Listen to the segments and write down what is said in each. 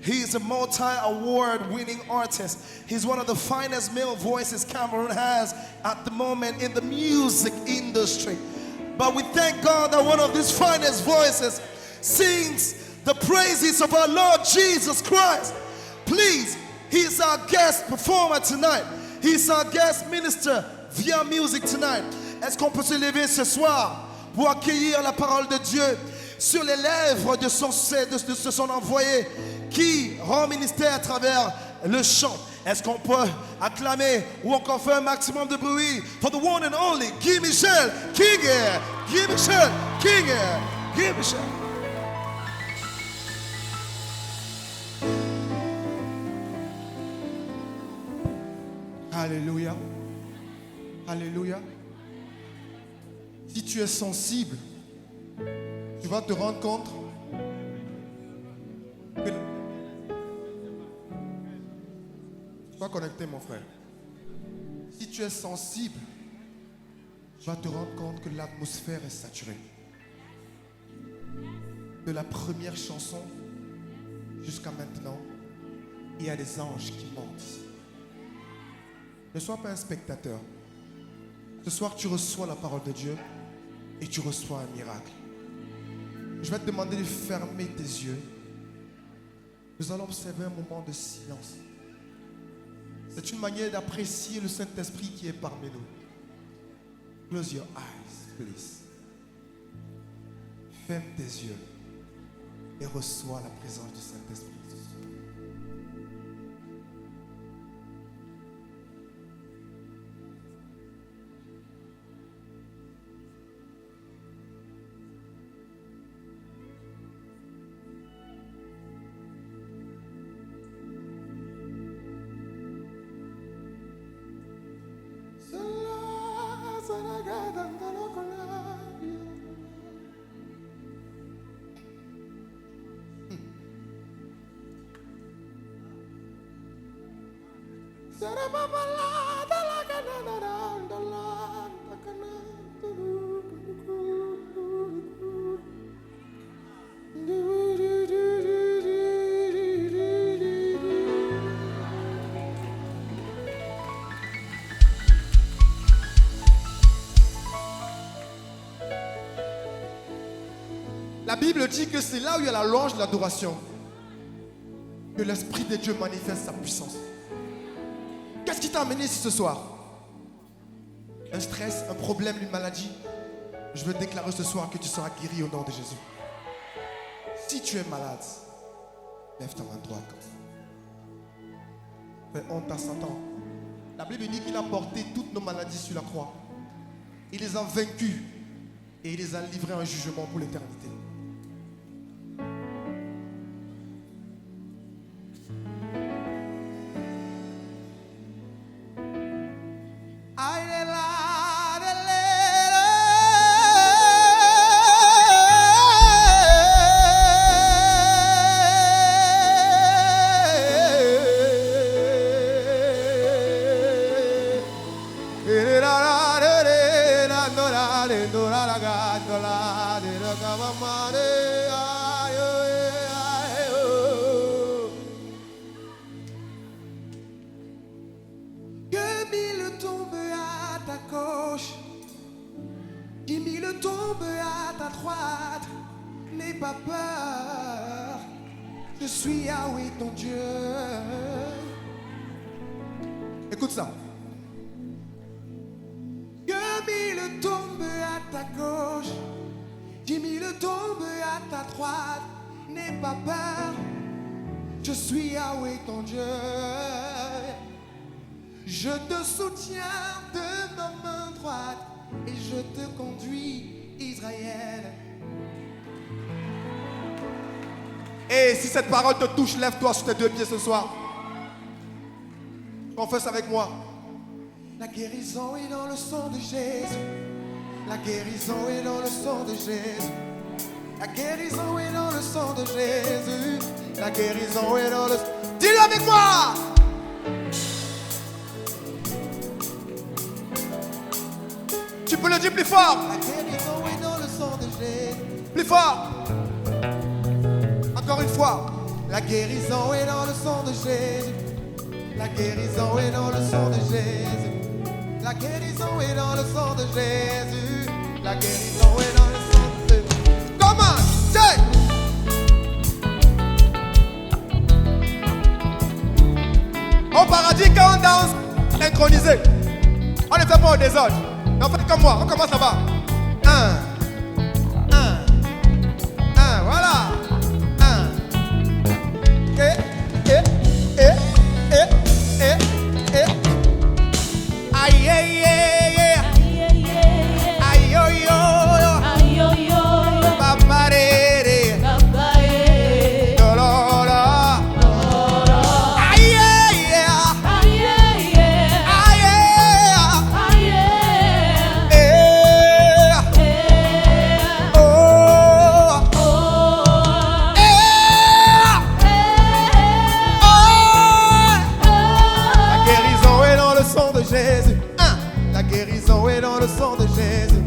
He is a multi-award winning artist. He's one of the finest male voices Cameroon has at the moment in the music industry. But we thank God that one of these finest voices sings the praises of our Lord Jesus Christ. Please, he's our guest performer tonight. He's our guest minister via music tonight. Est-ce qu'on peut se lever ce soir pour accueillir la parole de Dieu sur les lèvres de son envoyé qui rend ministère à travers le chant? Est-ce qu'on peut acclamer ou encore faire un maximum de bruit for the one and only Guy Michel King? Guy Michel King. Guy Michel. Alléluia. Alléluia. Si tu es sensible, tu vas te rendre compte que... Tu vas connecter, mon frère. Si tu es sensible, tu vas te rendre compte que l'atmosphère est saturée. De la première chanson jusqu'à maintenant, il y a des anges qui montent. Ne sois pas un spectateur. Ce soir, tu reçois la parole de Dieu et tu reçois un miracle. Je vais te demander de fermer tes yeux. Nous allons observer un moment de silence. C'est une manière d'apprécier le Saint-Esprit qui est parmi nous. Close your eyes, please. Ferme tes yeux et reçois la présence du Saint-Esprit. La Bible dit que c'est là où il y a la louange de l'adoration que l'Esprit de Dieu manifeste sa puissance. Qu'est-ce qui t'a amené ici ce soir? Un stress, un problème, une maladie? Je veux déclarer ce soir que tu seras guéri au nom de Jésus. Si tu es malade, lève ta main droite. Fais honte à Satan. La Bible dit qu'il a porté toutes nos maladies sur la croix. Il les a vaincues et il les a livrées à un jugement pour l'éternité. Écoute ça. Que mille tombent à ta gauche, 10 000 tombent à ta droite. N'aie pas peur, je suis Yahweh ton Dieu. Je te soutiens de ma main droite et je te conduis, Israël. Et si cette parole te touche, lève-toi sur tes deux pieds ce soir. Confesse avec moi. La guérison est dans le sang de Jésus. La guérison est dans le sang de Jésus. La guérison est dans le sang de Jésus. La guérison est dans le... Dis-le avec moi. Tu peux le dire plus fort. La guérison est dans le sang de Jésus. Plus fort. Encore une fois. La guérison est dans le sang de Jésus. La guérison est dans le sang de Jésus. La guérison est dans le sang de Jésus. La guérison est dans le sang de Jésus. Comment? Say! Au paradis, quand on danse, synchronisé. On ne fait pas au désordre. Mais on fait comme moi. On commence là-bas. 1, 1, voilà. 1. Aïe, aïe, aïe, aïe, aïe, aïe, paparere, dolora. Aïe, aïe, aïe, Jésus. La guérison est dans le sang de Jésus.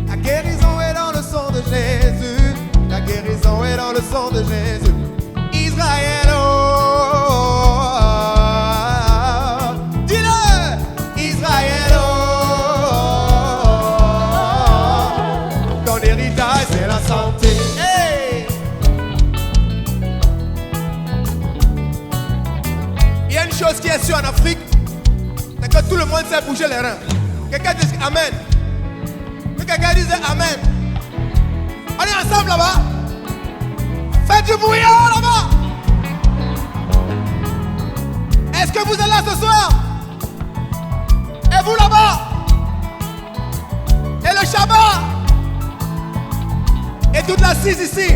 La guérison est dans le sang de Jésus. La guérison est dans le sang de Jésus. Israël, oh, dis-le, Israël, oh, ton héritage c'est la santé. Hey. Il y a une chose qui est sûre en Afrique, c'est que tout le monde sait bouger les reins. Quelqu'un dit Amen. Que quelqu'un dise Amen. On est ensemble là-bas. Faites du bouillon là-bas. Est-ce que vous êtes là ce soir? Et vous là-bas? Et le Shabbat? Et toute la cise ici?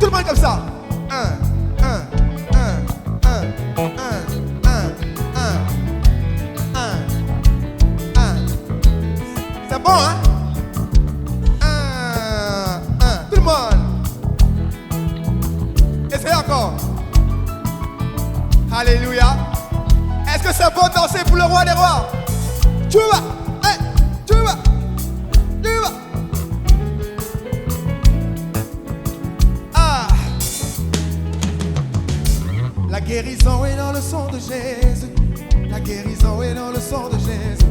Tout le monde comme ça. 1, 1, 1, 1, 1. C'est bon, hein? 1, 1. Tout le monde. Essayez encore. Alléluia. Est-ce que c'est bon de danser pour le roi des rois? Tu vas. Hey, tu vas. Tu vas. Ah. La guérison est dans le sang de Jésus. La guérison est dans le sang de Jésus.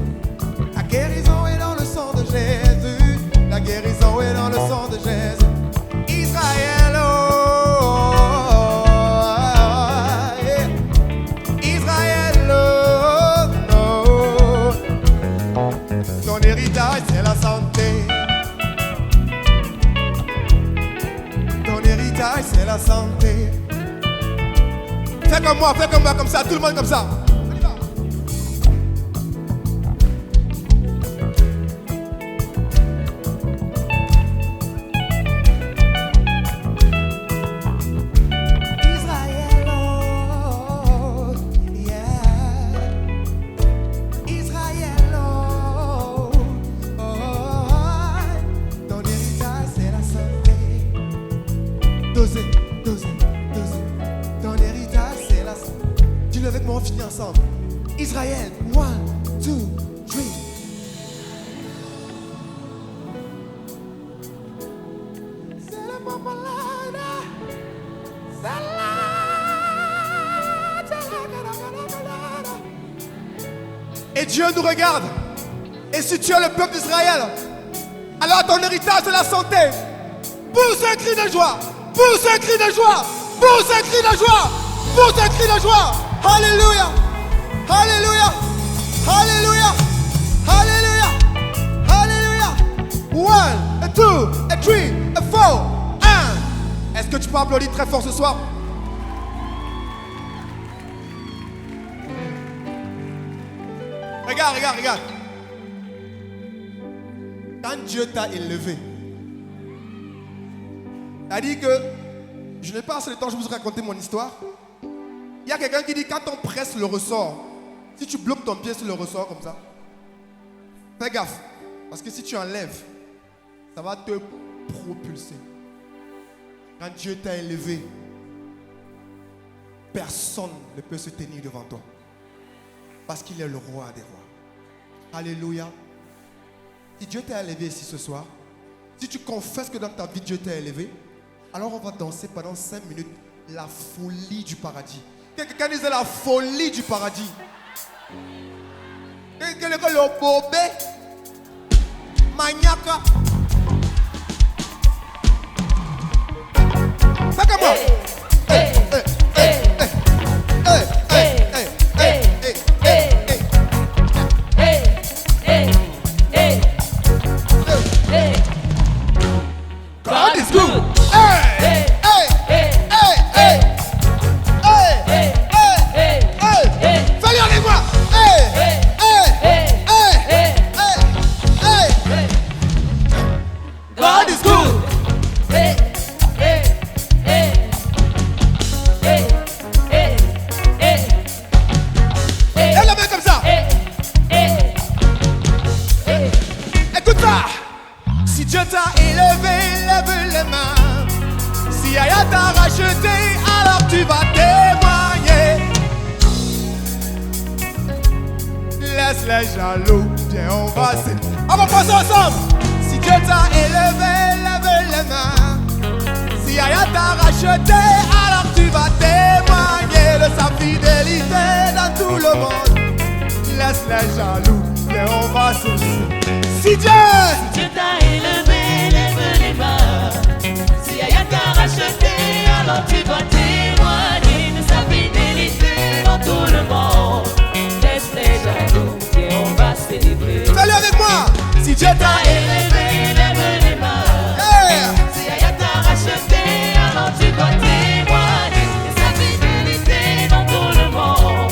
La guérison est dans le sang de Jésus. La guérison est dans le sang de Jésus. Israël, oh, yeah. Israël, oh, oh. Ton héritage c'est la santé. Ton héritage c'est la santé. Fais comme moi, comme ça, tout le monde comme ça. Dis-le avec moi, on finit ensemble. Israël, 1, 2, 3. C'est le Papalada. Et Dieu nous regarde. Et si tu es le peuple d'Israël, alors ton héritage c'est la santé. Pousse un cri de joie. Pousse un cri de joie. Pousse un cri de joie. Pousse un cri de joie. Alléluia. Alléluia. Alléluia. Alléluia. Alléluia. 1, 2, 3, 4, 1. Est-ce que tu peux applaudir très fort ce soir? Regarde, regarde, regarde. Quand Dieu t'a élevé, il a dit que, je n'ai pas assez de temps, je vais vous raconter mon histoire. Il y a quelqu'un qui dit, quand on presse le ressort, si tu bloques ton pied sur le ressort comme ça, fais gaffe. Parce que si tu enlèves, ça va te propulser. Quand Dieu t'a élevé, personne ne peut se tenir devant toi. Parce qu'il est le roi des rois. Alléluia. Si Dieu t'a élevé ici ce soir, si tu confesses que dans ta vie Dieu t'a élevé, Alors on va danser pendant 5 minutes la folie du paradis. Quelqu'un disait la folie du paradis. Quelqu'un dit le bobé. Maniaca. Fais comme moi. God is good. Hey, hey, hey, hey, hey, hey, hey, hey. Fais-le avec moi. Hey, hey, hey, hey, hey, hey. God is good. Hey, hey, hey, hey, hey, hey, hey. Lève la main comme ça. Écoute ça. Si Dieu t'a élevé, lève les mains. Si Yaya t'a racheté, alors tu vas témoigner. Laisse les jaloux, viens on va on va passer ensemble. Si Dieu t'a élevé, lève les mains. Si Yaya t'a racheté, alors tu vas témoigner de sa fidélité dans tout le monde. Laisse les jaloux, viens on va Si Dieu Dieu t'a élevé, lève les mains. Si Yaya t'a racheté, alors tu vas témoigner de sa fidélité dans tout le monde. Laisse les jaloux, et on va célébrer. fais-le avec moi. Si Dieu t'a Élevé, lève les mains. Yeah. Si Yaya t'a racheté, alors tu vas témoigner de sa fidélité dans tout le monde.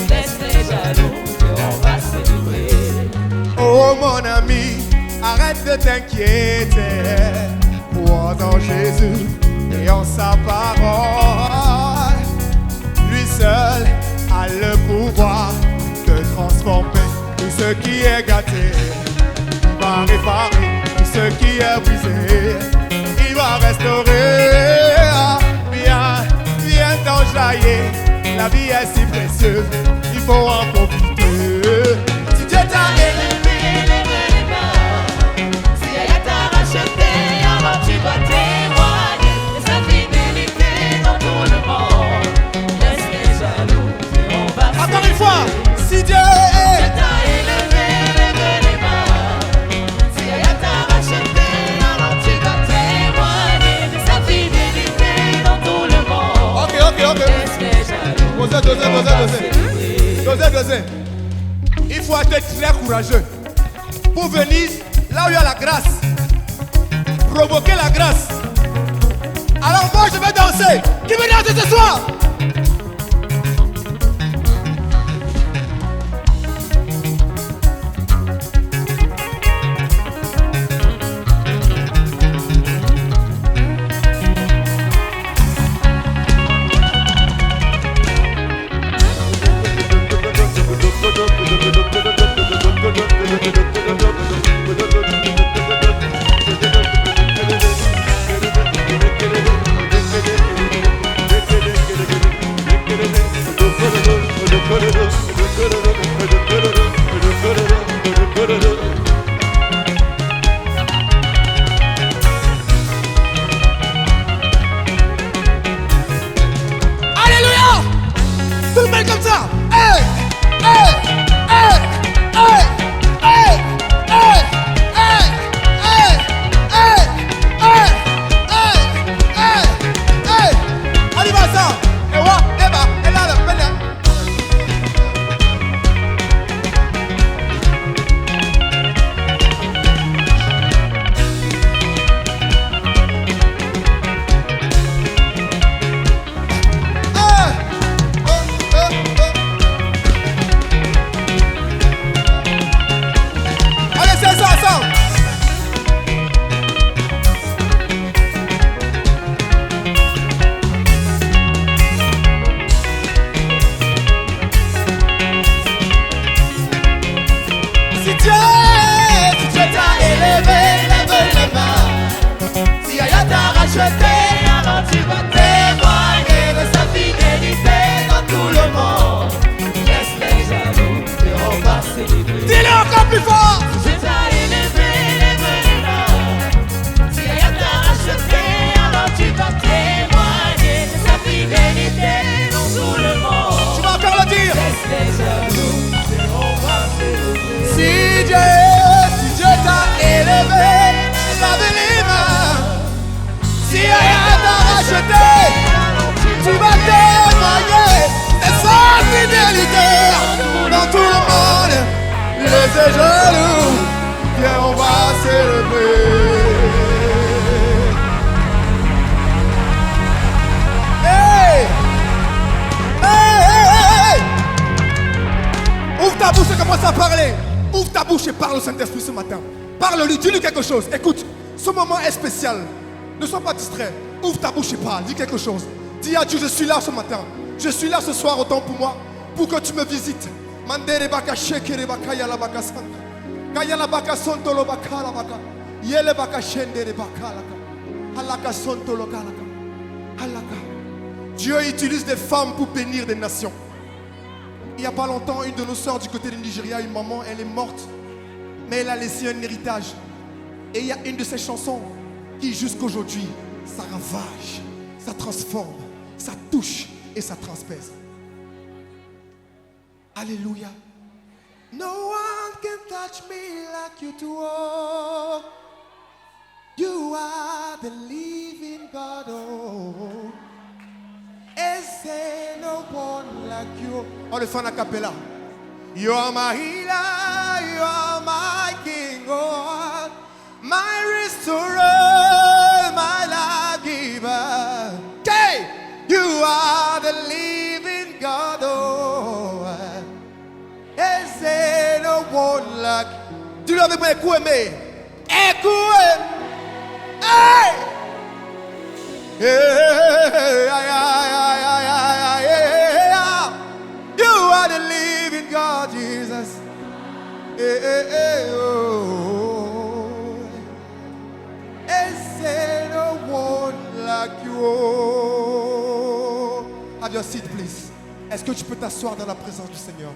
Laisse les jaloux, et on va célébrer. Oh mon ami, arrête de t'inquiéter. Crois en Jésus et en sa parole. Lui seul a le pouvoir de transformer tout ce qui est gâté. Il va réparer tout ce qui est brisé. Il va restaurer. Viens, viens t'enjailler. La vie est si précieuse, il faut en profiter. Si Dieu t'a élevé, Lève les mains. Si Yaya t'a racheté, alors tu vas témoigner de sa fidélité dans tout le monde. Laisse les jaloux, et on va encore une fois, si Dieu Dieu est t'a élevé, lève les mains. Si Yaya t'a racheté, alors tu vas témoigner de sa fidélité dans tout le monde. ok. Laisse les jaloux, Dosez. Il faut être très courageux pour venir là où il y a la grâce. Provoquer la grâce. Alors moi je vais danser. Qui veut danser ce soir? Alléluia! Tout le monde comme ça! Hey! Hey! Hey! Hey! Hey! Hey! Hey! Hey! Hey! Hey! Hey! Hey! Allez, va ça! Et wa, et ba, et là, là, là. Hey! tes genoux. Viens, on va célébrer. Hey! Hey, hey, hey, hey! Ouvre ta bouche et commence à parler. Ouvre ta bouche et parle au Saint-Esprit ce matin. Parle-lui, dis-lui quelque chose. Écoute, ce moment est spécial. Ne sois pas distrait. Ouvre ta bouche et parle. Dis quelque chose. Dis à Dieu, je suis là ce matin. Je suis là ce soir autant pour moi, pour que tu me visites. Mandere baka shekere baka yala baka santa. Kayala baka sonto lo baka la baka. Yele baka shendere baka laka. Halaka sonto lo kalaka. Halaka. Dieu utilise des femmes pour bénir des nations. Il n'y a pas longtemps, une de nos sœurs du côté du Nigeria, une maman, elle est morte, mais elle a laissé un héritage. Et il y a une de ses chansons qui jusqu'aujourd'hui, ça ravage, ça transforme, ça touche et ça transpèse. Alléluia. No one can touch me like you do. Oh. You are the living God. Oh. Is there no one like you? On le fait en a cappella. You are my healer, you are my king, oh, my restorer, my life giver. Okay, you are the living God, oh, is there no one like? Dis-le avec moi, écoutez, écoutez, hey, you are the living God, Jesus. Is there no one like you? Have your seat, please. Est-ce que tu peux t'asseoir dans la présence du Seigneur?